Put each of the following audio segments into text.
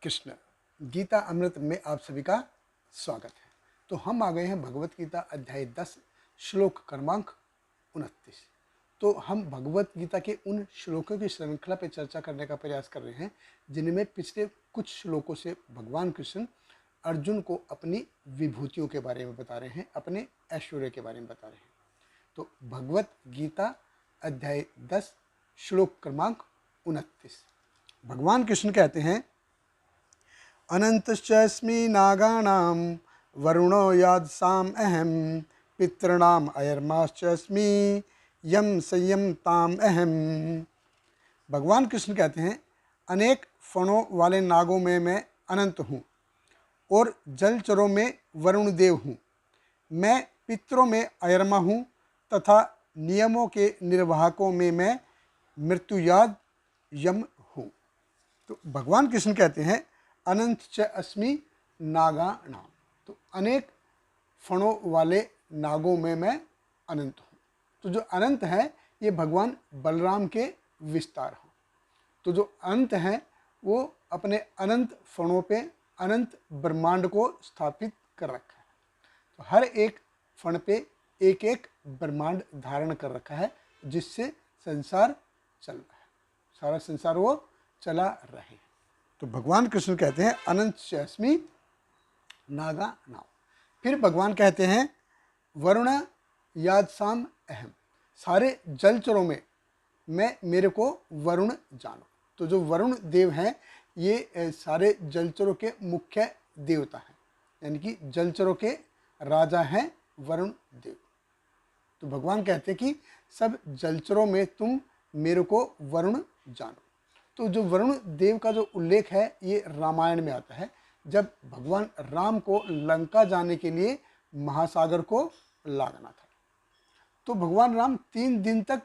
कृष्ण। गीता अमृत में आप सभी का स्वागत है। तो हम आ गए हैं भगवत गीता अध्याय 10 श्लोक क्रमांक 29। तो हम भगवत गीता के उन श्लोकों की श्रृंखला पर चर्चा करने का प्रयास कर रहे हैं जिनमें पिछले कुछ श्लोकों से भगवान कृष्ण अर्जुन को अपनी विभूतियों के बारे में बता रहे हैं, अपने ऐश्वर्य के बारे में बता रहे हैं। तो भगवत गीता अध्याय 10 श्लोक क्रमांक 29। भगवान कृष्ण कहते हैं, अनंतश्चस्मि नागानां वरुणो यादसाम अहम पितॄणाम अयर्माश्चस्मि यम संयम ताम अहम। भगवान कृष्ण कहते हैं, अनेक फणों वाले नागों में मैं अनंत हूँ और जलचरों में वरुण देव हूँ। मैं पितरों में अयर्मा हूँ तथा नियमों के निर्वाहकों में मैं मृत्युयाद यम हूँ। तो भगवान कृष्ण कहते हैं, अनंत च अस्मि नागानाम। तो अनेक फणों वाले नागों में मैं अनंत हूँ। तो जो अनंत है ये भगवान बलराम के विस्तार हैं। तो जो अनंत हैं वो अपने अनंत फणों पे अनंत ब्रह्मांड को स्थापित कर रखा है। तो हर एक फण पे एक एक ब्रह्मांड धारण कर रखा है जिससे संसार चल रहा है, सारा संसार वो चला रहे। तो भगवान कृष्ण कहते हैं, अनंत अस्मि नागा नाम। फिर भगवान कहते हैं, वरुण यादसाम अहम। सारे जलचरों में मैं मेरे को वरुण जानो। तो जो वरुण देव हैं ये सारे जलचरों के मुख्य देवता हैं, यानी कि जलचरों के राजा हैं वरुण देव। तो भगवान कहते हैं कि सब जलचरों में तुम मेरे को वरुण जानो। तो जो वरुण देव का जो उल्लेख है ये रामायण में आता है, जब भगवान राम को लंका जाने के लिए महासागर को लागना था। तो भगवान राम 3 दिन तक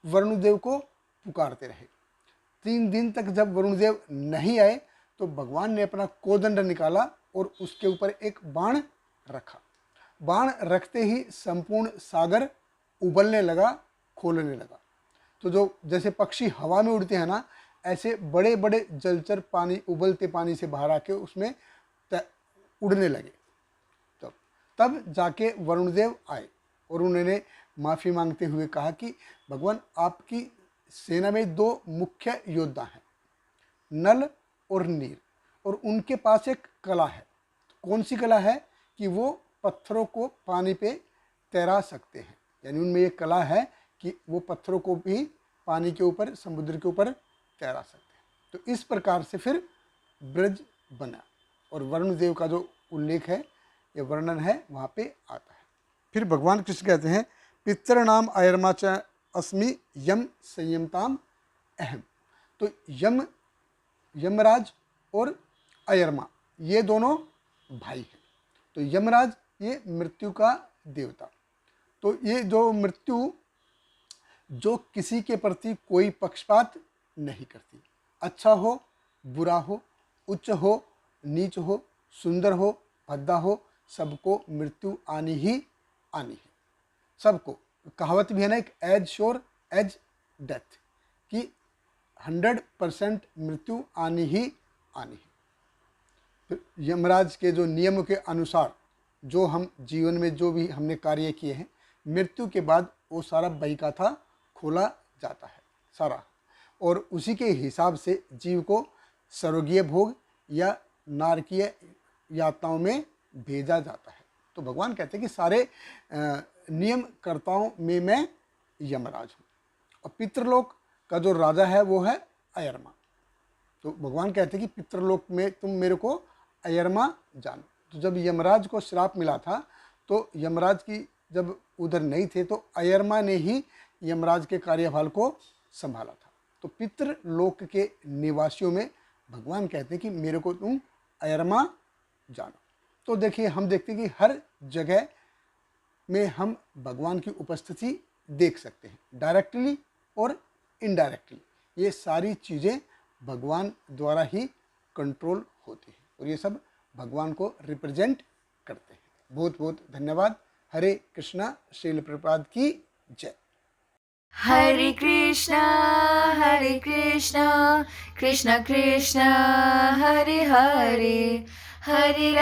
वरुण देव को पुकारते रहे। 3 दिन तक जब वरुण देव नहीं आए तो भगवान ने अपना कोदंड निकाला और उसके ऊपर एक बाण रखा। बाण रखते ही संपूर्ण सागर उबलने लगा, खोलने लगा। तो जो जैसे पक्षी हवा में उड़ते हैं ना, ऐसे बड़े बड़े जलचर पानी, उबलते पानी से बाहर आके उसमें उड़ने लगे। तब जाके वरुण देव आए और उन्होंने माफ़ी मांगते हुए कहा कि भगवान आपकी सेना में 2 मुख्य योद्धा हैं, नल और नील, और उनके पास एक कला है। तो कौन सी कला है कि वो पत्थरों को पानी पे तैरा सकते हैं, यानी उनमें ये कला है कि वो पत्थरों को भी पानी के ऊपर, समुद्र के ऊपर तैरा सकते हैं। तो इस प्रकार से फिर ब्रज बना और वरुण देव का जो उल्लेख है, ये वर्णन है, वहाँ पे आता है। फिर भगवान कृष्ण कहते हैं, पितृणाम अयर्मा च अस्मि यम संयमताम अहम। तो यमराज और अयर्मा ये दोनों भाई हैं। तो यमराज ये मृत्यु का देवता। तो ये जो मृत्यु जो किसी के प्रति कोई पक्षपात नहीं करती, अच्छा हो बुरा हो, उच्च हो नीच हो, सुंदर हो भद्दा हो, सबको मृत्यु आनी ही आनी है। सबको, कहावत भी है ना एक, एज श्योर एज डेथ, कि 100% मृत्यु आनी ही आनी है। तो यमराज के जो नियम के अनुसार जो हम जीवन में जो भी हमने कार्य किए हैं, मृत्यु के बाद वो सारा बहीखाता खोला जाता है सारा, और उसी के हिसाब से जीव को स्वर्गीय भोग या नारकीय यात्राओं में भेजा जाता है। तो भगवान कहते हैं कि सारे नियमकर्ताओं में मैं यमराज हूँ। और पितृलोक का जो राजा है वो है अयर्मा। तो भगवान कहते हैं कि पितृलोक में तुम मेरे को अयर्मा जानो। तो जब यमराज को श्राप मिला था तो यमराज की जब उधर नहीं थे तो अयर्मा ने ही यमराज के कार्यभार को संभाला था। तो पितृलोक के निवासियों में भगवान कहते हैं कि मेरे को तुम अयर्मा जानो। तो देखिए, हम देखते हैं कि हर जगह में हम भगवान की उपस्थिति देख सकते हैं, डायरेक्टली और इनडायरेक्टली। ये सारी चीज़ें भगवान द्वारा ही कंट्रोल होती हैं और ये सब भगवान को रिप्रेजेंट करते हैं। बहुत बहुत धन्यवाद। हरे कृष्णा। श्रील प्रभुपाद की जय। Hare Krishna, Krishna Krishna, Hare Hare, Hare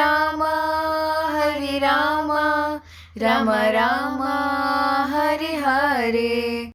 Rama, Rama Rama, Hare Hare.